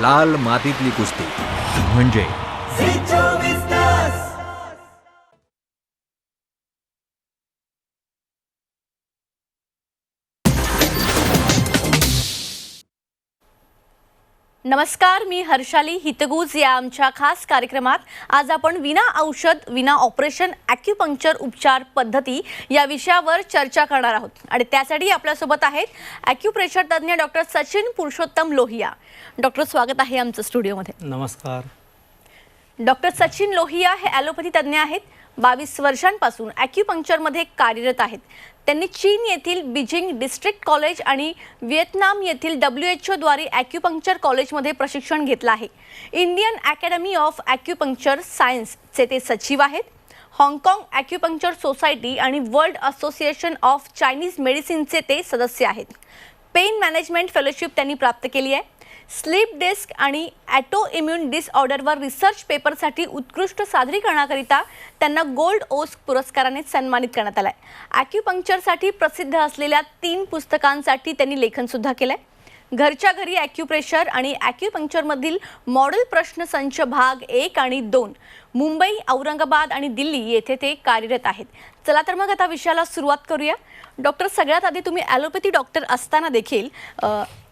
लाल मातीतली कुस्ती म्हणजे नमस्कार, मी हर्षाली हितगुज या आमच्या खास कार्यक्रमात आज आपण विना औषध विना ऑपरेशन ॲक्युपंक्चर उपचार पद्धती या विषयावर चर्चा करणार आहोत आणि त्यासाठी आपल्यासोबत आहेत ॲक्युप्रेशर तज्ञ डॉक्टर सचिन पुरुषोत्तम लोहिया. डॉक्टर, स्वागत आहे आमचं स्टुडिओमध्ये. नमस्कार. डॉक्टर सचिन लोहिया हे ॲलोपॅथी तज्ञ आहेत. 22 वर्षांपासून ॲक्युपंक्चरमध्ये कार्यरत आहेत. त्यांनी चीन येथील बीजिंग डिस्ट्रिक्ट कॉलेज आणि व्हिएतनाम येथील WHO द्वारे ॲक्युपंक्चर कॉलेजमध्ये प्रशिक्षण घेतलं आहे. इंडियन अकॅडमी ऑफ ॲक्युपंक्चर सायन्सचे ते सचिव आहेत. हाँगकाँग ॲक्युपंक्चर सोसायटी आणि वर्ल्ड असोसिएशन ऑफ चायनीज मेडिसिनचे ते सदस्य आहेत. पेन मॅनेजमेंट फेलोशिप त्यांनी प्राप्त केली आहे. स्लीप डेस्क आणि ॲटो इम्युन डिसऑर्डरवर रिसर्च पेपरसाठी उत्कृष्ट सादरीकरणाकरिता त्यांना गोल्ड ओस्क पुरस्काराने सन्मानित करण्यात आलं आहे. ॲक्युपंक्चरसाठी प्रसिद्ध असलेल्या 3 पुस्तकांसाठी त्यांनी लेखनसुद्धा केलं आहे. घरच्या घरी ॲक्युप्रेशर आणि ॲक्युपंक्चरमधील मॉडेल प्रश्नसंच भाग 1 आणि 2 मुंबई, औरंगाबाद आणि दिल्ली येथे ते कार्यरत आहेत. चला तर मग आता विषयाला सुरुवात करूया. डॉक्टर, सगळ्यात आधी तुम्ही ॲलोपॅथी डॉक्टर असताना देखील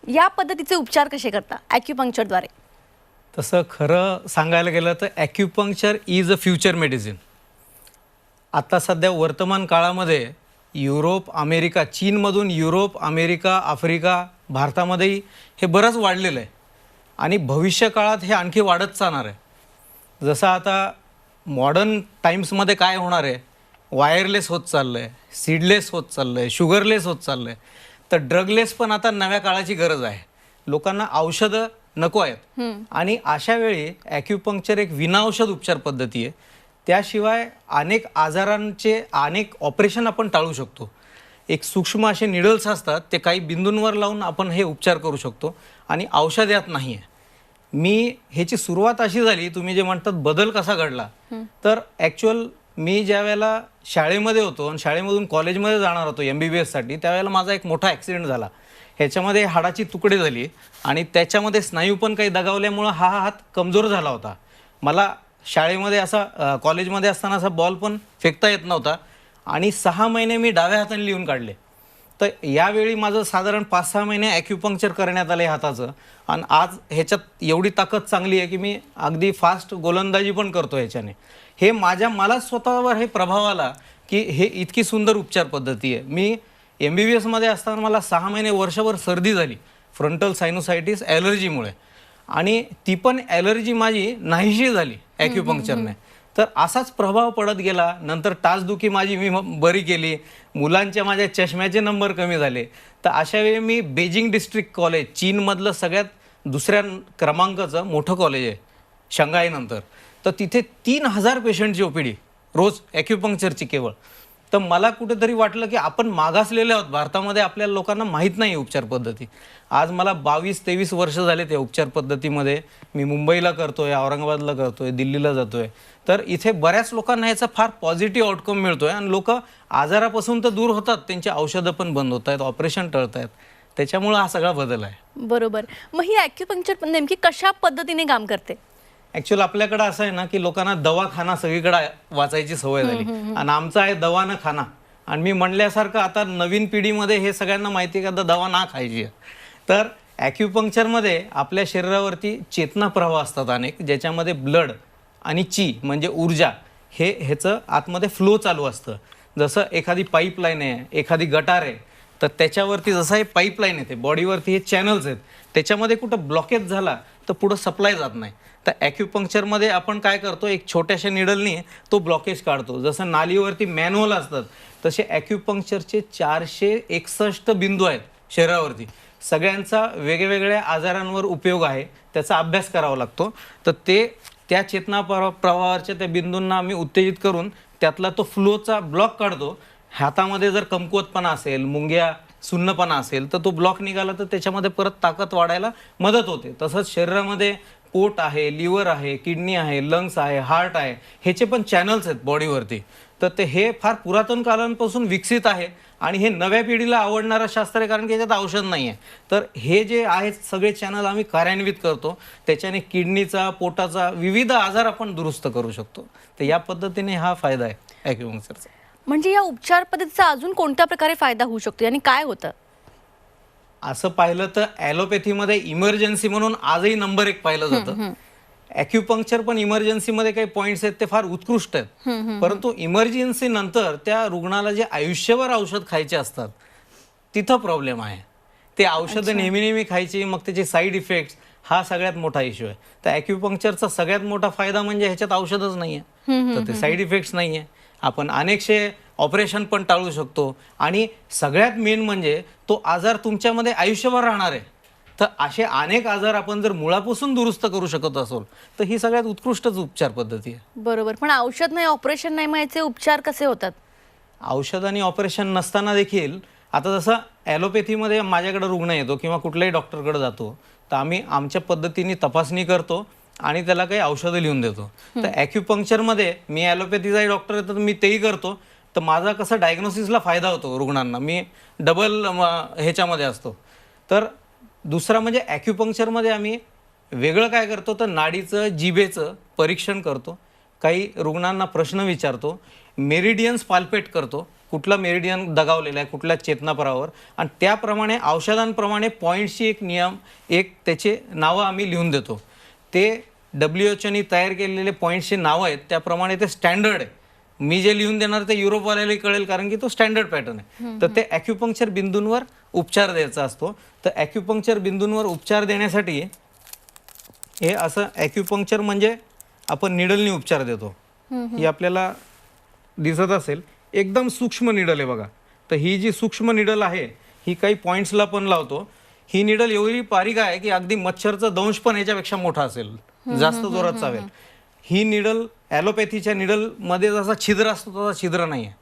या पद्धतीचे उपचार कसे करता ॲक्युपंक्चरद्वारे? तसं खरं सांगायला गेलं तर acupuncture is a future medicine. आता सध्या वर्तमान काळामध्ये युरोप, अमेरिका, चीनमधून युरोप, अमेरिका, आफ्रिका, भारतामध्येही हे बरंच वाढलेलं आहे आणि भविष्य काळात हे आणखी वाढत चालणार आहे. जसं आता मॉडर्न टाईम्समध्ये काय होणार आहे, वायरलेस होत चाललं आहे, सीडलेस होत चाललं आहे, शुगरलेस होत चाललं आहे, तर ड्रगलेस पण आता नव्या काळाची गरज आहे. लोकांना औषधं नको आहेत आणि अशा वेळी ॲक्युपंक्चर एक विनाऔषध उपचार पद्धती आहे. त्याशिवाय अनेक आजारांचे अनेक ऑपरेशन आपण टाळू शकतो. एक सूक्ष्म असे निडल्स असतात, ते काही बिंदूंवर लावून आपण हे उपचार करू शकतो आणि औषध यात नाही आहे. ह्याची सुरुवात अशी झाली, तुम्ही जे म्हणतात बदल कसा घडला, तर ॲक्च्युअल मी ज्या वेळेला शाळेमध्ये होतो आणि शाळेमधून कॉलेजमध्ये जाणार होतो MBBSसाठी, त्यावेळेला माझा एक मोठा ॲक्सिडेंट झाला. ह्याच्यामध्ये हाडाची तुकडे झाली आणि त्याच्यामध्ये स्नायू पण काही दगावल्यामुळं हा हात कमजोर झाला होता. मला शाळेमध्ये असा कॉलेजमध्ये असताना असा बॉल पण फेकता येत नव्हता आणि 6 महिने मी डाव्या हाताने लिहून काढले. तर यावेळी माझं साधारण 5-6 महिने ॲक्युपंक्चर करण्यात आलं हाताचं आणि आज ह्याच्यात एवढी ताकद चांगली आहे की मी अगदी फास्ट गोलंदाजी पण करतो ह्याच्याने. हे मला स्वतःवर हे प्रभाव आला की हे इतकी सुंदर उपचार पद्धती आहे. मी MBBSमध्ये असताना मला 6 महिने वर्षभर सर्दी झाली, फ्रंटल सायनोसायटिस ॲलर्जीमुळे, आणि ती पण ॲलर्जी माझी नाहीशी झाली ॲक्युपंक्चरने. तर असाच प्रभाव पडत गेला. नंतर टाचदुखी माझी मी बरी केली, मुलांच्या माझ्या चष्म्याचे नंबर कमी झाले. तर अशा वेळी मी बीजिंग डिस्ट्रिक्ट कॉलेज, चीनमधलं सगळ्यात 2ऱ्या क्रमांकाचं मोठं कॉलेज आहे शंघाईनंतर, तर तिथे 3000 पेशंटची OPD रोज ॲक्युपंक्चरची केवळ. तर मला कुठेतरी वाटलं की आपण मागासलेले आहोत भारतामध्ये, आपल्या लोकांना माहीत नाही उपचार पद्धती. आज मला 22-23 वर्ष झाले त्या उपचार पद्धतीमध्ये. मी मुंबईला करतोय, औरंगाबादला करतोय, दिल्लीला जातोय. तर इथे बऱ्याच लोकांना याचा फार पॉझिटिव्ह आउटकम मिळतोय आणि लोक आजारापासून तर दूर होतात, त्यांची औषधं पण बंद होत आहेत, ऑपरेशन टळत आहेत. त्याच्यामुळे हा सगळा बदल आहे. बरोबर. मग ही ॲक्युपंक्चर नेमकी कशा पद्धतीने काम करते? ॲक्च्युअली आपल्याकडे असं आहे ना की लोकांना दवाखाना सगळीकडे वाचायची सवय झाली आणि आमचा आहे दवा न खाना. आणि मी म्हणल्यासारखं आता नवीन पिढीमध्ये हे सगळ्यांना माहिती आहे का दवा ना खायची आहे. तर ॲक्युपंक्चरमध्ये आपल्या शरीरावरती चेतना प्रवाह असतात अनेक, ज्याच्यामध्ये ब्लड आणि ची म्हणजे ऊर्जा ह्याचं आतमध्ये फ्लो चालू असतं. जसं एखादी पाईपलाईन आहे, एखादी गटार आहे, तर त्याच्यावरती जसं हे पाईपलाईन येते, बॉडीवरती हे चॅनल्स आहेत, त्याच्यामध्ये कुठं ब्लॉकेज झाला तर पुढं सप्लाय जात नाही. तर ॲक्युपंक्चरमध्ये आपण काय करतो, एक छोट्याशा निडलनी तो ब्लॉकेज काढतो. जसं नालीवरती मॅन्युअल असतात, तसे ॲक्युपंक्चरचे 461 बिंदू आहेत शरीरावरती. सगळ्यांचा वेगवेगळ्या आजारांवर उपयोग आहे, त्याचा अभ्यास करावा लागतो. तर त्या चेतना प्रवाहाच्या त्या बिंदूंना आम्ही उत्तेजित करून त्यातला तो फ्लोचा ब्लॉक काढतो. हातामध्ये जर कमकुवतपणा असेल, मुंग्या सुन्नपणा असेल, तर तो ब्लॉक निघाला तर त्याच्यामध्ये परत ताकद वाढायला मदत होते. तसंच शरीरामध्ये पोट आहे, लिव्हर आहे, किडनी आहे, लंग्स आहे, हार्ट आहे, ह्याचे पण चॅनल्स आहेत बॉडीवरती. तर हे फार पुरातन काळांपासून विकसित आहे आणि हे नव्या पिढीला आवडणारं शास्त्र आहे, कारण की याच्यात औषध नाही आहे. तर हे जे आहेत सगळे चॅनल आम्ही कार्यान्वित करतो, त्याच्याने किडनीचा, पोटाचा विविध आजार आपण दुरुस्त करू शकतो. तर या पद्धतीने हा फायदा आहे ॲक्युपंक्चरचा. म्हणजे या उपचार पद्धतीचा अजून कोणत्या प्रकारे फायदा होऊ शकतो आणि काय होतं? असं पाहिलं तर ॲलोपॅथीमध्ये इमर्जन्सी म्हणून आजही नंबर 1 पाहिलं जातं. ॲक्युपंक्चर पण इमर्जन्सीमध्ये काही पॉईंट्स आहेत ते फार उत्कृष्ट आहेत, परंतु इमर्जन्सी नंतर त्या रुग्णाला जे आयुष्यभर औषध खायचे असतात तिथं प्रॉब्लेम आहे. ते औषधं नेहमी नेहमी खायची, मग त्याचे साईड इफेक्ट्स, हा सगळ्यात मोठा इश्यू आहे. तर ॲक्युपंक्चरचा सगळ्यात मोठा फायदा म्हणजे ह्याच्यात औषधच नाही आहे, तर ते साईड इफेक्ट्स नाही आहे. आपण अनेकशे ऑपरेशन पण टाळू शकतो आणि सगळ्यात मेन म्हणजे तो आजार तुमच्यामध्ये आयुष्यभर राहणार आहे. तर असे अनेक आजार आपण जर मुळापासून दुरुस्त करू शकत असेल तर ही सगळ्यात उत्कृष्टच उपचार पद्धती आहे. बरोबर, पण औषध नाही, ऑपरेशन नाही, मग याचे उपचार कसे होतात? औषध आणि ऑपरेशन नसताना देखील आता जसं ॲलोपॅथीमध्ये माझ्याकडे रुग्ण येतो किंवा कुठल्याही डॉक्टरकडे जातो, तर आम्ही आमच्या पद्धतीने तपासणी करतो आणि त्याला काही औषधं लिहून देतो. तर ॲक्युपंक्चरमध्ये मी ॲलोपॅथीचाही डॉक्टर आहे तर मी तेही करतो. तर माझा कसं डायग्नोसिसला फायदा होतो रुग्णांना, मी डबल ह्याच्यामध्ये असतो. तर दुसरा म्हणजे ॲक्युपंक्चरमध्ये आम्ही वेगळं काय करतो तर नाडीचं, जिभेचं परीक्षण करतो, काही रुग्णांना प्रश्न विचारतो, मेरिडियन्स पाल्पेट करतो, कुठला मेरिडियन दगावलेला आहे कुठल्या चेतनापरावर, आणि त्याप्रमाणे औषधांप्रमाणे पॉईंट्सची एक नियम, एक त्याचे नावं आम्ही लिहून देतो. ते WHO तयार केलेले पॉईंट्सचे नावं आहेत, त्याप्रमाणे ते स्टँडर्ड आहे. मी जे लिहून देणार ते युरोपवाल्यालाही कळेल, कारण की तो स्टँडर्ड पॅटर्न आहे. तर ते ॲक्युपंक्चर बिंदूंवर उपचार द्यायचा असतो. तर ॲक्युपंक्चर बिंदूंवर उपचार देण्यासाठी हे असं ॲक्युपंक्चर म्हणजे आपण निडलनी उपचार देतो. ही आपल्याला दिसत असेल एकदम सूक्ष्म निडल आहे बघा. तर ही जी सूक्ष्म निडल आहे ही काही पॉईंट्सला पण लावतो. ही निडल एवढी बारीक आहे की अगदी मच्छरचा दंश पण याच्यापेक्षा मोठा असेल, जास्त जोरात चावेल. ही निडल ॲलोपॅथीच्या निडलमध्ये जसा छिद्र असतो तसा छिद्र नाही आहे.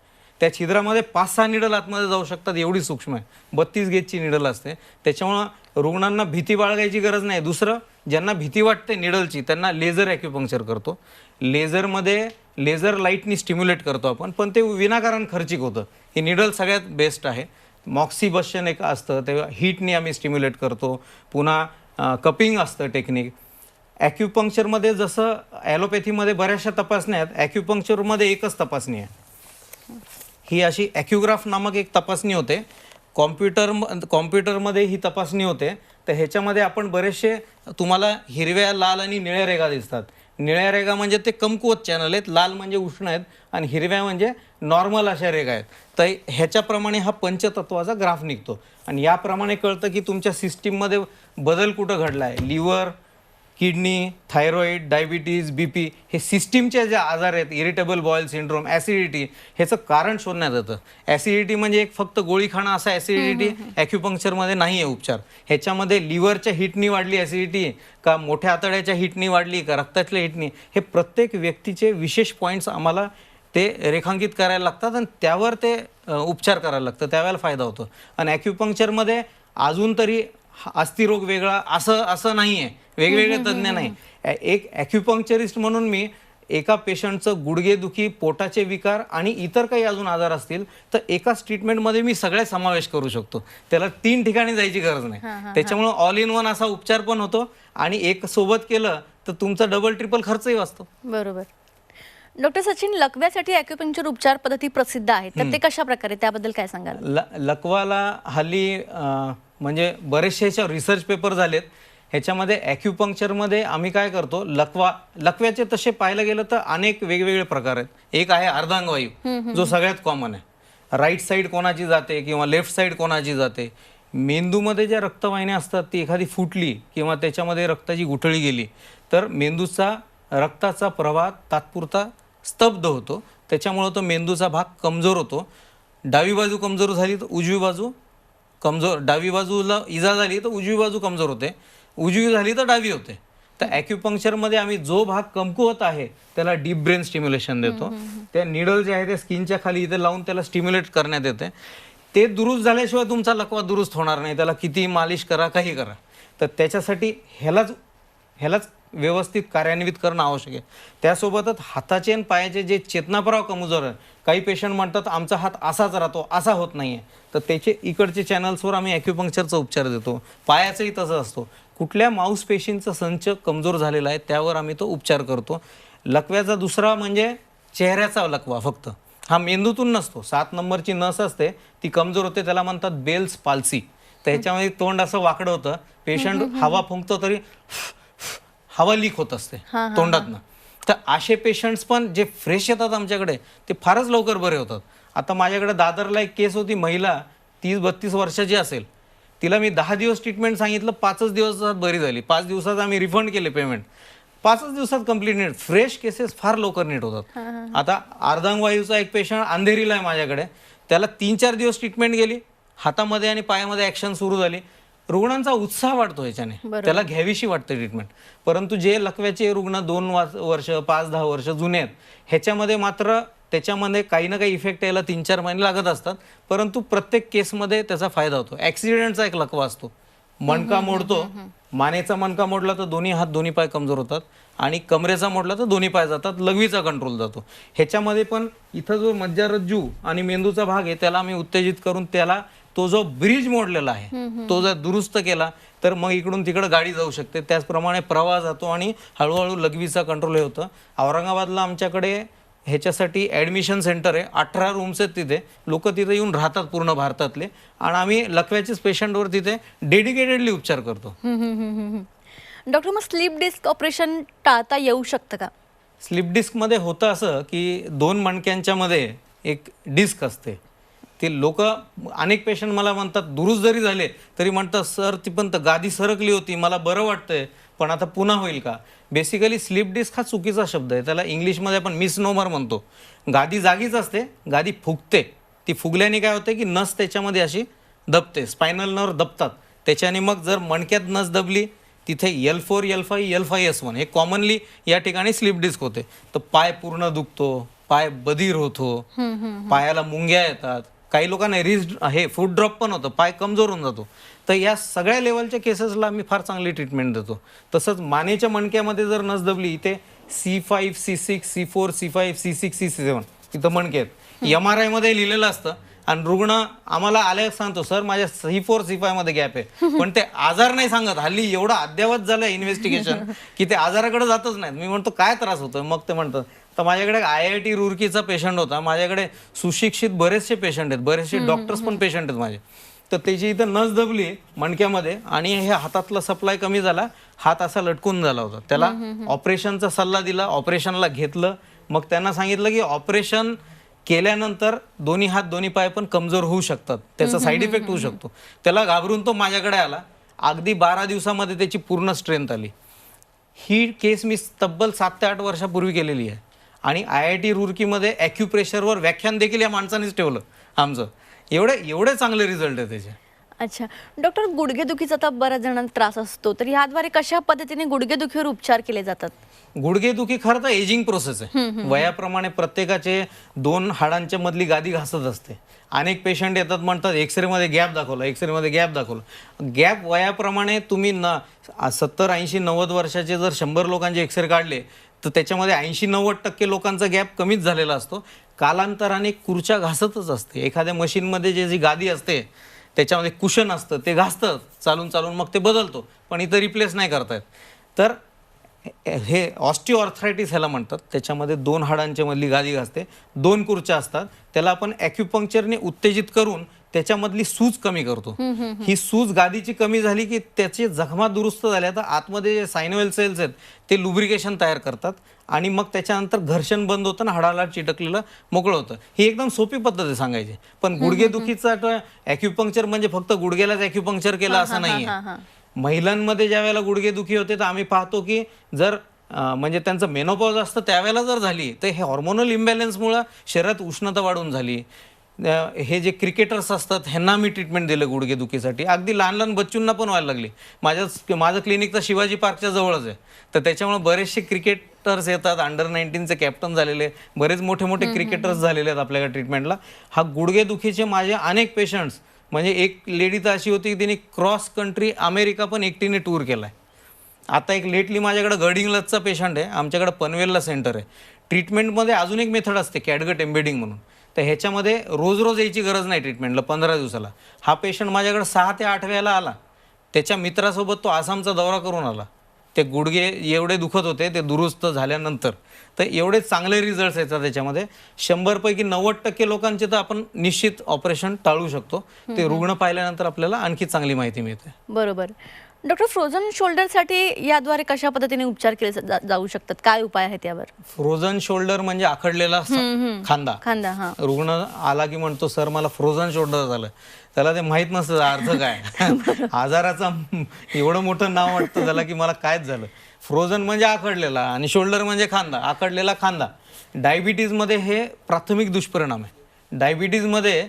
त्या छिद्रामध्ये 5-6 निडल आतमध्ये जाऊ शकतात, एवढी सूक्ष्म आहे. 32 गेजची निडल असते. त्याच्यामुळं रुग्णांना भीती बाळगायची गरज नाही. दुसरं, ज्यांना भीती वाटते निडलची त्यांना लेझर ॲक्युपंक्चर करतो. लेझरमध्ये लेझर लाईटनी स्टिम्युलेट करतो आपण, पण ते विनाकारण खर्चिक होतं. ही निडल सगळ्यात बेस्ट आहे. मॉक्सिबशन एक असतं, ते हीटनी आम्ही स्टिम्युलेट करतो. पुन्हा कपिंग असतं टेक्निक. ॲक्युपंक्चरमध्ये जसं ॲलोपॅथीमध्ये बऱ्याचशा तपासण्या आहेत, ॲक्युपंक्चरमध्ये एकच तपासणी आहे. ही अशी ॲक्युग्राफ नामक एक तपासणी होते. कॉम्प्युटरमध्ये ही तपासणी होते. तर ह्याच्यामध्ये आपण बरेचसे तुम्हाला हिरव्या, लाल आणि निळ्या रेगा दिसतात. निळ्या रेगा म्हणजे ते कमकुवत चॅनल आहेत, लाल म्हणजे उष्ण आहेत आणि हिरव्या म्हणजे नॉर्मल अशा रेगा आहेत. तर ह्याच्याप्रमाणे हा पंचतत्वाचा ग्राफ निघतो आणि याप्रमाणे कळतं की तुमच्या सिस्टीममध्ये बदल कुठं घडला आहे. Liver, kidney, thyroid, diabetes, BP हे सिस्टीमचे जे आजार आहेत, इरिटेबल बॉयल सिंड्रोम, ॲसिडिटी, ह्याचं कारण शोधण्यात येतं. ॲसिडिटी म्हणजे एक फक्त गोळी खाणं असा ॲसिडिटी ॲक्युपंक्चरमध्ये नाही आहे उपचार. ह्याच्यामध्ये लिव्हरच्या हिटनी वाढली ॲसिडिटी का, मोठ्या आतड्याच्या हिटनी वाढली का, रक्तातल्या हिटनी, हे प्रत्येक व्यक्तीचे विशेष पॉईंट्स आम्हाला ते रेखांकित करायला लागतात आणि त्यावर ते उपचार करायला लागतं, त्यावेळेला फायदा होतो. आणि ॲक्युपंक्चरमध्ये अजून तरी अस्थिरोग वेगळा असं नाही आहे, वेगवेगळे तज्ज्ञ नाही. एक ॲक्युपंक्चरिस्ट म्हणून मी एका पेशंटचं गुडघेदुखी, पोटाचे विकार आणि इतर काही अजून आजार असतील तर एकाच ट्रीटमेंटमध्ये मी सगळे समावेश करू शकतो. त्याला 3 ठिकाणी जायची गरज नाही. त्याच्यामुळे ऑल इन वन असा उपचार पण होतो आणि एक सोबत केलं तर तुमचा डबल ट्रिपल खर्चही वाचतो. बरोबर. डॉक्टर सचिन, लकव्यासाठी ॲक्युपंक्चर उपचार पद्धती प्रसिद्ध आहेत, तर ते कशा प्रकारे, त्याबद्दल काय सांगाल? लकवाला हल्ली म्हणजे बरेचसे ह्याच्यावर रिसर्च पेपर झालेत. ह्याच्यामध्ये ॲक्युपंक्चरमध्ये आम्ही काय करतो, लकव्याचे तसे पाहायला गेलं तर अनेक वेगवेगळे प्रकार आहेत. एक आहे अर्धांगवायू, जो सगळ्यात कॉमन आहे. राईट साईड कोणाची जाते किंवा लेफ्ट साईड कोणाची जाते. मेंदूमध्ये ज्या रक्तवाहिन्या असतात ती एखादी फुटली किंवा त्याच्यामध्ये रक्ताची गुठळी गेली तर मेंदूचा रक्ताचा प्रवाह तात्पुरता स्तब्ध होतो. त्याच्यामुळं तो मेंदूचा भाग कमजोर होतो. डावी बाजू कमजोर झाली तर उजवी बाजू कमजोर, डावी बाजूला इजा झाली तर उजवी बाजू कमजोर होते, उजवी झाली तर डावी होते. तर ॲक्युपंक्चरमध्ये आम्ही जो भाग कमकुवत आहे त्याला डीप ब्रेन स्टिम्युलेशन देतो. त्या निडल जे आहे ते स्किनच्या खाली इथे लावून त्याला स्टिम्युलेट करण्यात येते. ते दुरुस्त झाल्याशिवाय तुमचा लकवा दुरुस्त होणार नाही. त्याला किती मालिश करा, काही करा. तर त्याच्यासाठी ह्यालाच व्यवस्थित कार्यान्वित करणं आवश्यक आहे. त्यासोबतच हाताचे आणि पायाचे जे चेतनाप्रवाह कमजोर आहे, काही पेशंट म्हणतात आमचा हात असाच राहतो, असा होत नाही आहे, तर त्याचे इकडचे चॅनल्सवर आम्ही ॲक्युपंक्चरचा उपचार देतो. पायाचंही तसं असतो. कुठल्या मांसपेशींचा संच कमजोर झालेला आहे त्यावर आम्ही तो उपचार करतो. लकव्याचा दुसरा म्हणजे चेहऱ्याचा लकवा फक्त, हा मेंदूतून नसतो. 7 नंबरची नस असते ती कमजोर होते, त्याला म्हणतात बेल्स पाल्सी. त्याच्यामध्ये तोंड असं वाकडं होतं, पेशंट हवा फुंकतो तरी हवा लीक होत असते तोंडातनं. तर असे पेशंट्स पण जे फ्रेश येतात आमच्याकडे ते फारच लवकर बरे होतात. आता माझ्याकडे दादरला एक केस होती, महिला 30-32 वर्षाची असेल. तिला मी 10 दिवस ट्रीटमेंट सांगितलं, 5च दिवसात बरी झाली. 5 दिवसात आम्ही रिफंड केले पेमेंट. 5च दिवसात कंप्लीट नीट. फ्रेश केसेस फार लवकर नीट होतात. आता अर्धांगवायूचा एक पेशंट अंधेरीला आहे माझ्याकडे, त्याला 3-4 दिवस ट्रीटमेंट गेली, हातामध्ये आणि पायामध्ये ॲक्शन सुरू झाली. रुग्णांचा उत्साह वाढतो याच्याने, त्याला घ्यावीशी वाटते ट्रीटमेंट. परंतु जे लकव्याचे रुग्ण 2 वर्ष 5-10 वर्ष जुने आहेत, ह्याच्यामध्ये मात्र त्याच्यामध्ये काही ना काही इफेक्ट यायला 3-4 महिने लागत असतात. परंतु प्रत्येक केसमध्ये त्याचा फायदा होतो. ॲक्सिडेंटचा एक लकवा असतो, मणका मोडतो, मानेचा मणका मोडला तर दोन्ही हात दोन्ही पाय कमजोर होतात, आणि कमरेचा मोडला तर दोन्ही पाय जातात, लघवीचा कंट्रोल जातो. ह्याच्यामध्ये पण इथं जो मज्जारज्जू आणि मेंदूचा भाग आहे त्याला आम्ही उत्तेजित करून त्याला तो जो ब्रिज मोडलेला आहे तो जर दुरुस्त केला तर मग इकडून तिकडं गाडी जाऊ शकते. त्याचप्रमाणे प्रवाह जातो आणि हळूहळू लघवीचा कंट्रोल हे होतं. औरंगाबादला आमच्याकडे ह्याच्यासाठी ॲडमिशन सेंटर आहे, 18 रूम्स आहेत तिथे. लोक तिथे येऊन राहतात पूर्ण भारतातले, आणि आम्ही लकव्याचेच पेशंटवर तिथे डेडिकेटेडली उपचार करतो. डॉक्टर, मग स्लीप डिस्क ऑपरेशन टाळता येऊ शकतं का? स्लीप डिस्कमध्ये होतं असं की 2 मणक्यांच्या मध्ये एक डिस्क असते. ते लोक अनेक पेशंट मला म्हणतात, दुरुस्त जरी झाले तरी म्हणतात सर ती पण गादी सरकली होती, मला बरं वाटतंय पण आता पुन्हा होईल का? बेसिकली स्लीप डिस्क हा चुकीचा शब्द आहे. त्याला इंग्लिशमध्ये आपण मिसनोमर म्हणतो. गादी जागीच असते, गादी फुगते. ती फुगल्याने काय होते की नस त्याच्यामध्ये अशी दबते, स्पायनल नर्व दबतात. त्याच्याने मग जर मणक्यात नस दबली तिथे L4, L5, L5S1 हे कॉमनली या ठिकाणी स्लीप डिस्क होते. तर पाय पूर्ण दुखतो, पाय बधीर होतो, पायाला मुंग्या येतात, काही लोकांना हे फूड ड्रॉप पण होतं, पाय कमजोर होऊन जातो. तर या सगळ्या लेवलच्या केसेसला आम्ही फार चांगली ट्रीटमेंट देतो. तसंच मानेच्या मणक्यामध्ये जर नस दबली, इथे C5, C6, C4, C5, C6, C7 इथं मणके आहेत. MRI मध्ये लिहिलेलं असतं आणि रुग्ण आम्हाला आल्यावर सांगतो सर माझ्या C4, C5 मध्ये गॅप आहे, पण ते आजार नाही सांगत. हल्ली एवढं अद्यावत झालं इन्व्हेस्टिगेशन की ते आजाराकडे जातच नाहीत. मी म्हणतो काय त्रास होतोय, मग ते म्हणतात. तर माझ्याकडे IIT रुरकीचा पेशंट होता, माझ्याकडे सुशिक्षित बरेचसे पेशंट आहेत, बरेचसे डॉक्टर्स पण पेशंट आहेत माझे. तर त्याची इथं नस दबली मणक्यामध्ये आणि हे हातातला सप्लाय कमी झाला, हात असा लटकून झाला होता. त्याला ऑपरेशनचा सल्ला दिला, ऑपरेशनला घेतलं. मग त्यांना सांगितलं की ऑपरेशन केल्यानंतर दोन्ही हात दोन्ही पाय पण कमजोर होऊ शकतात, त्याचा साईड इफेक्ट होऊ शकतो. त्याला घाबरून तो माझ्याकडे आला. अगदी 12 दिवसामध्ये त्याची पूर्ण स्ट्रेंथ आली. ही केस मी तब्बल 7 ते 8 वर्षापूर्वी केलेली आहे. आणि IIT रुरकीमध्ये ॲक्युप्रेशरवर व्याख्यान देखील या माणसानेच ठेवलं आमचं. एवढे चांगले रिझल्ट आहे त्याचे. अच्छा डॉक्टर, गुडघेदुखीचा तर बऱ्याच जणांना त्रास असतो, तर ह्याद्वारे कशा पद्धतीने गुडघेदुखीवर उपचार केले जातात? गुडघेदुखी खरं तर एजिंग प्रोसेस आहे. वयाप्रमाणे प्रत्येकाचे 2 हाडांच्या मधली गादी घासत असते. अनेक पेशंट येतात म्हणतात एक्सरे मध्ये गॅप दाखवला, एक्सरे मध्ये गॅप दाखवला. गॅप वयाप्रमाणे तुम्ही 70, 80, 90 वर्षाचे जर 100 लोकांचे एक्सरे काढले तर त्याच्यामध्ये 80-90% लोकांचा गॅप कमीच झालेला असतो. कालांतराने खुर्च्या घासतच असते. एखाद्या मशीनमध्ये जी गादी असते त्याच्यामध्ये कुशन असतं, ते घासतं चालून चालून, मग ते बदलतो, पण इथं रिप्लेस नाही करतायत. तर हे ऑस्टिओआर्थरायटिस ह्याला म्हणतात. त्याच्यामध्ये 2 हाडांच्या मधली गादी घासते, 2 खुर्च्या असतात. त्याला आपण ॲक्युपंक्चरने उत्तेजित करून त्याच्यामधली सूज कमी करतो. ही सूज गादीची कमी झाली की त्याची जखमा दुरुस्त झाल्या तर आतमध्ये जे सायनोवेल सेल्स आहेत ते लुब्रिकेशन तयार करतात आणि मग त्याच्यानंतर घर्षण बंद होतं आणि हाडाला चिटकलेलं मोकळं होतं. ही एकदम सोपी पद्धत आहे सांगायची. पण गुडघेदुखीचा ॲक्युपंक्चर म्हणजे फक्त गुडघ्यालाच ॲक्युपंक्चर केलं असं नाही आहे. महिलांमध्ये ज्या वेळेला गुडघेदुखी होते तर आम्ही पाहतो की जर म्हणजे त्यांचं मेनोपॉज असतं त्यावेळेला जर झाली तर हे हॉर्मोनल इम्बॅलन्समुळं शरीरात उष्णता वाढून झाली. हे जे क्रिकेटर्स असतात ह्यांना मी ट्रीटमेंट दिलं गुडघेदुखीसाठी. अगदी लहान लहान बच्चूंना पण व्हायला लागली. माझं क्लिनिक तर शिवाजी पार्कच्या जवळच आहे. तर त्याच्यामुळे बरेचसे क्रिकेटर्स येतात, अंडर 19चे कॅप्टन झालेले, बरेच मोठे मोठे क्रिकेटर्स झालेले आहेत आपल्याकडे ट्रीटमेंटला. हा गुडघेदुखीचे माझे अनेक पेशंट्स, म्हणजे एक लेडी तर अशी होती की तिने क्रॉस कंट्री अमेरिका पण एकटीने टूर केलाय. आता एक लेटली माझ्याकडे गडिंग्लजचा पेशंट आहे, आमच्याकडे पनवेलला सेंटर आहे. ट्रीटमेंटमध्ये अजून एक मेथड असते कॅटगट एम्बेडिंग म्हणून. तर ह्याच्यामध्ये रोज रोज यायची गरज नाही ट्रीटमेंटला, 15 दिवसाला. हा पेशंट माझ्याकडे 6 ते 8 वेळेला आला. त्याच्या मित्रासोबत तो आसामचा दौरा करून आला. ते गुडघे एवढे दुखत होते ते दुरुस्त झाल्यानंतर. तर एवढे चांगले रिझल्ट्स येतात त्याच्यामध्ये. 100 पैकी 90% लोकांचे तर आपण निश्चित ऑपरेशन टाळू शकतो. ते रुग्ण पाहिल्यानंतर आपल्याला आणखी चांगली माहिती मिळते. बरोबर. डॉक्टर, फ्रोझन शोल्डरसाठी याद्वारे कशा पद्धतीने उपचार केले जाऊ शकतात? काय उपाय आहेत यावर? फ्रोझन शोल्डर म्हणजे आखडलेला खांदा. खांदा. हा. रुग्ण आला की म्हणतो सर मला फ्रोझन शोल्डर झालं. त्याला ते माहित नसतं अर्थ काय. आजाराचा एवढं मोठं नाव वाटतं त्याला की मला कायच झालं. फ्रोझन म्हणजे आखडलेला आणि शोल्डर म्हणजे खांदा, आखडलेला खांदा. डायबिटीजमध्ये हे प्राथमिक दुष्परिणाम आहे. डायबिटीजमध्ये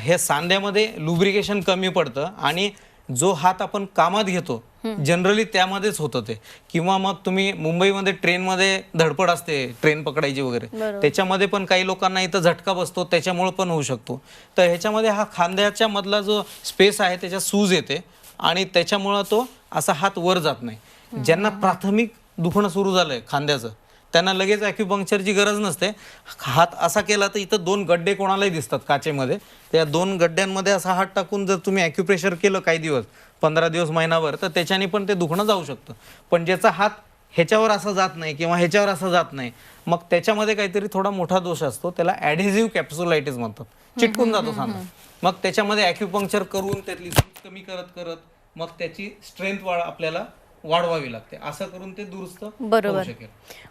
हे सांध्यामध्ये लुब्रिकेशन कमी पडतं आणि जो हात आपण कामात घेतो जनरली त्यामध्येच होतं ते. किंवा मग तुम्ही मुंबईमध्ये ट्रेनमध्ये धडपड असते ट्रेन पकडायची वगैरे, त्याच्यामध्ये पण काही लोकांना इथं झटका बसतो, त्याच्यामुळे पण होऊ शकतो. तर ह्याच्यामध्ये हा खांद्याच्या मधला जो स्पेस आहे त्याच्या सूज येते आणि त्याच्यामुळं तो असा हात वर जात नाही. ज्यांना प्राथमिक दुखणं सुरू झालंय खांद्याचं त्यांना लगेच ॲक्युपंक्चरची गरज नसते. हात असा केला तर इथं 2 गड्डे कोणालाही दिसतात काचेमध्ये. त्या 2 गड्ड्यांमध्ये असा हात टाकून जर तुम्ही ॲक्युप्रेशर केलं काही दिवस, 15 दिवस, महिनाभर, तर त्याच्याने पण ते दुखणं जाऊ शकतं. पण ज्याचा हात ह्याच्यावर असा जात नाही किंवा ह्याच्यावर असा जात नाही, मग त्याच्यामध्ये काहीतरी थोडा मोठा दोष असतो. त्याला ॲडेझिव्ह कॅप्सुलायटिस म्हणतात. चिटकून जातो सांधा. मग त्याच्यामध्ये ॲक्युपंक्चर करून त्यातली सूज कमी करत करत मग त्याची स्ट्रेंथ आपल्याला वाढवावी लागते. असं करून ते दुरुस्त होऊ शकेल.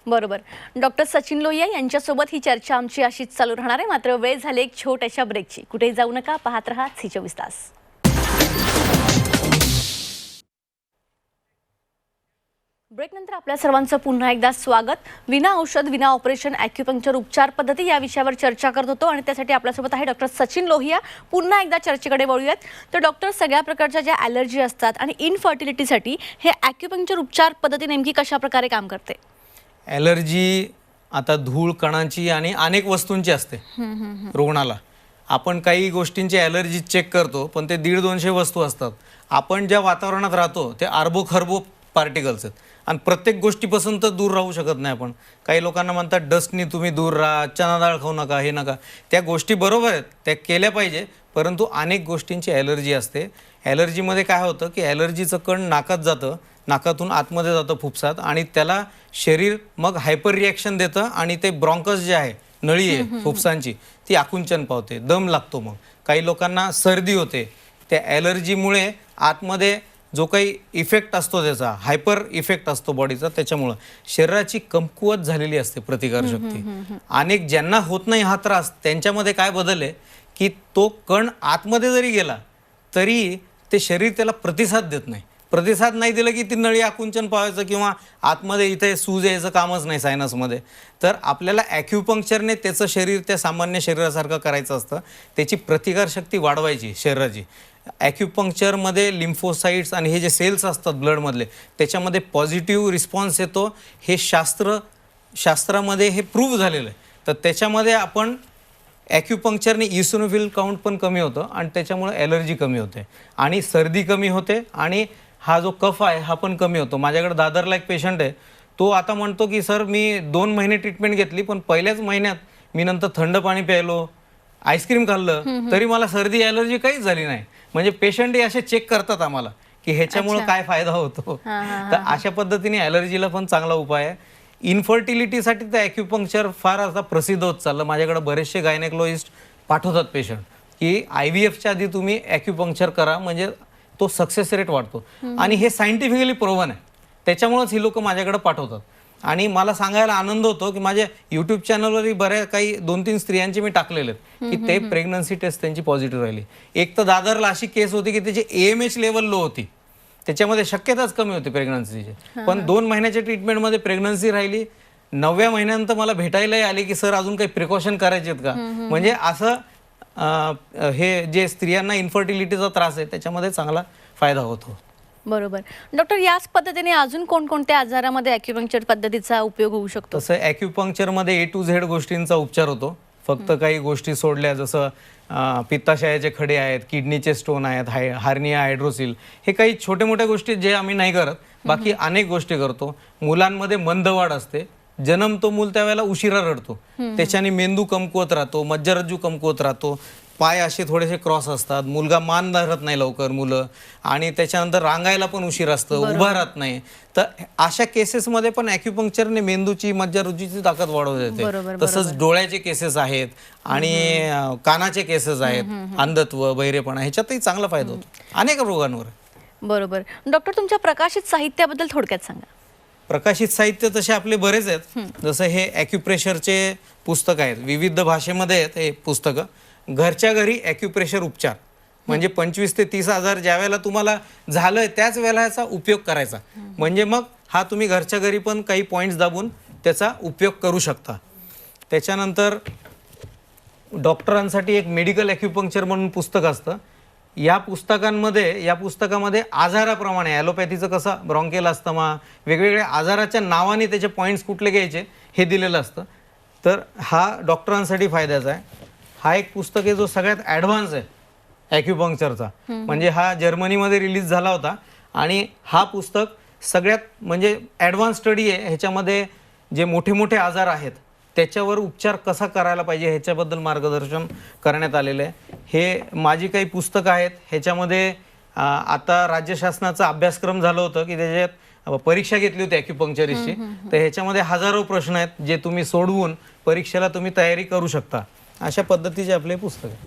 बरोबर. डॉक्टर सचिन लोहिया यांच्यासोबत ही चर्चा आमची अशीच चालू राहणार आहे. मात्र वेळ झाली एक छोट्याशा ब्रेकची. कुठेही जाऊ नका, पाहत रहा झी 24 तास. ब्रेकनंतर आपल्या सर्वांचं पुन्हा एकदा स्वागत. विना औषध विना ऑपरेशन ॲक्युपंक्चर उपचार पद्धती या विषयावर चर्चा करत होतो आणि त्यासाठी आपल्यासोबत आहे डॉक्टर सचिन लोहिया. पुन्हा एकदा चर्चेकडे वळूयात. तर डॉक्टर, सगळ्या प्रकारच्या ज्या ॲलर्जी असतात आणि इनफर्टिलिटीसाठी हे ॲक्युपंक्चर उपचार पद्धती नेमकी कशा प्रकारे काम करते? ॲलर्जी आता धूळ कणांची आणि अनेक वस्तूंची असते रुग्णाला. आपण काही गोष्टींची ॲलर्जी चेक करतो पण ते 150-200 वस्तू असतात. आपण ज्या वातावरणात राहतो ते अर्बो खरबो पार्टिकल्स आहेत आणि प्रत्येक गोष्टीपासून तर दूर राहू शकत नाही आपण. काही लोकांना म्हणतात डस्टनी तुम्ही दूर राहा, चना डाळ खाऊ नका, हे नका. त्या गोष्टी बरोबर आहेत, त्या केल्या पाहिजे, परंतु अनेक गोष्टींची ॲलर्जी असते. ॲलर्जीमध्ये काय होतं की ॲलर्जीचं कण नाकात जातं, नाकातून आतमध्ये जातं फुफ्सात आणि त्याला शरीर मग हायपर रिॲक्शन देतं आणि ते ब्रॉन्कस जे आहे, नळी आहे फुफ्सांची, ती आकुंचन पावते, दम लागतो. मग काही लोकांना सर्दी होते. त्या ॲलर्जीमुळे आतमध्ये जो काही इफेक्ट असतो त्याचा हायपर इफेक्ट असतो बॉडीचा, त्याच्यामुळं शरीराची कमकुवत झालेली असते प्रतिकारशक्ती. अनेक ज्यांना होत नाही हा त्रास त्यांच्यामध्ये काय बदल आहे की तो कण आतमध्ये जरी गेला तरी ते शरीर त्याला प्रतिसाद देत नाही. प्रतिसाद नाही दिलं की ती नळी आकुंचन पावायचं किंवा आतमध्ये इथे सूज यायचं कामच नाही सायनसमध्ये. तर आपल्याला ॲक्युपंक्चरने त्याचं शरीर त्या सामान्य शरीरासारखं करायचं असतं. त्याची प्रतिकारशक्ती वाढवायची शरीराची. ॲक्युपंक्चरमध्ये लिम्फोसाइट्स आणि हे जे सेल्स असतात ब्लडमधले त्याच्यामध्ये पॉझिटिव्ह रिस्पॉन्स येतो. हे शास्त्रामध्ये हे प्रूव्ह झालेलं आहे. तर त्याच्यामध्ये आपण ॲक्युपंक्चरने इसिनोफिल काउंट पण कमी होतं आणि त्याच्यामुळे ॲलर्जी कमी होते आणि सर्दी कमी होते आणि हा जो कफ आहे हा पण कमी होतो. माझ्याकडे दादरला एक पेशंट आहे, तो आता म्हणतो की सर मी 2 महिने ट्रीटमेंट घेतली पण पहिल्याच महिन्यात मी नंतर थंड पाणी प्यायलो, आईस्क्रीम खाल्लं तरी मला सर्दी ॲलर्जी काहीच झाली नाही. म्हणजे पेशंटही असे चेक करतात आम्हाला की ह्याच्यामुळे काय फायदा होतो. तर अशा पद्धतीने ॲलर्जीला पण चांगला उपाय आहे. इन्फर्टिलिटीसाठी तर ॲक्युपंक्चर फार आता प्रसिद्ध होत चाललं. माझ्याकडे बरेचसे गायनेकोलॉजिस्ट पाठवतात पेशंट की IVFच्या आधी तुम्ही ॲक्युपंक्चर करा म्हणजे तो सक्सेस रेट वाढतो आणि हे सायंटिफिकली प्रोव्हन आहे. त्याच्यामुळेच ही लोक माझ्याकडे पाठवतात. आणि मला सांगायला आनंद होतो की माझ्या यूट्यूब चॅनलवरही बऱ्या काही 2-3 स्त्रियांचे मी टाकलेले आहेत की ते प्रेग्नन्सी टेस्ट त्यांची पॉझिटिव्ह राहिली. एक तर दादरला अशी केस होती की त्याची AMH लेवल लो होती, त्याच्यामध्ये शक्यताच कमी होती प्रेग्नन्सीची. पण 2 महिन्याच्या ट्रीटमेंटमध्ये प्रेग्नन्सी राहिली. 9व्या महिन्यानंतर मला भेटायलाही आले की सर अजून काही प्रिकॉशन करायचे आहेत का. म्हणजे असं हे जे स्त्रियांना इन्फर्टिलिटीचा त्रास आहे त्याच्यामध्ये चांगला फायदा होतो. बरोबर. डॉक्टर, याच पद्धतीने अजून कोणकोणत्या आजारामध्ये ॲक्युपंक्चर पद्धतीचा उपयोग होऊ शकतो? तसं ॲक्युपंक्चरमध्ये A to Z गोष्टींचा उपचार होतो. फक्त काही गोष्टी सोडल्या जसं पित्ताशयाचे खडे आहेत, किडनीचे स्टोन आहेत, हार्निया, हायड्रोसिल, हे काही छोटे मोठ्या गोष्टी जे आम्ही नाही करत, बाकी अनेक गोष्टी करतो. मुलांमध्ये मंदवाढ असते, जन्मतो मूल त्यावेळेला उशिरा रडतो, त्याच्याने मेंदू कमकुवत राहतो, मज्जारज्जू कमकुवत राहतो, पाय असे थोडेसे क्रॉस असतात, मुलगा मान धरत नाही लवकर मुलं, आणि त्याच्यानंतर रांगायला पण उशीर असतं, उभा राहत नाही. तर अशा केसेसमध्ये पण ॲक्युपंक्चरने मेंदूची, मज्जारज्जूची ताकद वाढवता येते. तसंच डोळ्याचे केसेस आहेत आणि कानाचे केसेस आहेत, अंधत्व, बहिरेपणा, ह्याच्यातही चांगला फायदा होतो अनेक रोगांवर. बरोबर. डॉक्टर, तुमच्या प्रकाशित साहित्याबद्दल थोडक्यात सांगा. प्रकाशित साहित्य तसे आपले बरेच आहेत. जसं हे ॲक्युप्रेशरचे पुस्तक आहेत, विविध भाषेमध्ये आहेत हे पुस्तकं. घरच्या घरी ॲक्युप्रेशर उपचार, म्हणजे 25 ते 30 हजार ज्या वेळेला तुम्हाला झालंय त्याच वेळेला याचा उपयोग करायचा. म्हणजे मग हा तुम्ही घरच्या घरी पण काही पॉईंट्स दाबून त्याचा उपयोग करू शकता. त्याच्यानंतर डॉक्टरांसाठी एक मेडिकल ॲक्युपंक्चर म्हणून पुस्तक असतं. या पुस्तकामध्ये आजाराप्रमाणे, ॲलोपॅथीचं कसं ब्रॉन्केल अस्थमा, वेगवेगळ्या आजाराच्या नावाने त्याचे पॉईंट्स कुठले घ्यायचे हे दिलेलं असतं. तर हा डॉक्टरांसाठी फायद्याचा आहे. हा एक पुस्तक आहे जो सगळ्यात ॲडव्हान्स आहे ॲक्युपंक्चरचा, म्हणजे हा जर्मनीमध्ये रिलीज झाला होता, आणि हा पुस्तक सगळ्यात म्हणजे ॲडव्हान्स स्टडी आहे. ह्याच्यामध्ये जे मोठे मोठे आजार आहेत त्याच्यावर उपचार कसा करायला पाहिजे ह्याच्याबद्दल मार्गदर्शन करण्यात आलेलं आहे. हे माझी काही पुस्तकं आहेत. ह्याच्यामध्ये आता राज्य शासनाचा अभ्यासक्रम झालं होतं की त्याच्यात परीक्षा घेतली होती ॲक्युपंक्चरिस्टची. तर ह्याच्यामध्ये हजारो प्रश्न आहेत जे तुम्ही सोडवून परीक्षेला तुम्ही तयारी करू शकता. अशा पद्धतीचे आपले पुस्तक आहे.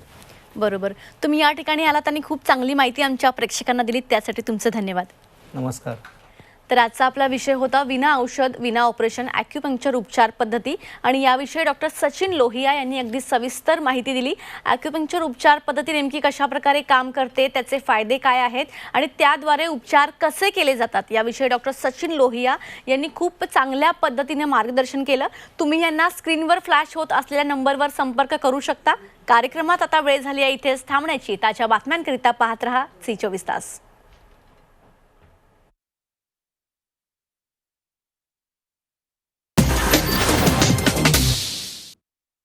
बरोबर. तुम्ही या ठिकाणी आलात आणि खूप चांगली माहिती आमच्या प्रेक्षकांना दिलीत, त्यासाठी तुमचे धन्यवाद. नमस्कार. तर आजचा आपला विषय होता विना औषध, विना ऑपरेशन ॲक्युपंक्चर उपचार पद्धती, आणि याविषयी डॉक्टर सचिन लोहिया यांनी अगदी सविस्तर माहिती दिली. ॲक्युपंक्चर उपचार पद्धती नेमकी कशा प्रकारे काम करते, त्याचे फायदे काय आहेत आणि त्याद्वारे उपचार कसे केले जातात, याविषयी डॉक्टर सचिन लोहिया यांनी खूप चांगल्या पद्धतीने मार्गदर्शन केलं. तुम्ही यांना स्क्रीनवर फ्लॅश होत असलेल्या नंबरवर संपर्क करू शकता. कार्यक्रमात आता वेळ झाली आहे इथेच थांबण्याची. ताज्या बातम्यांकरिता पाहत रहा झी 24 तास.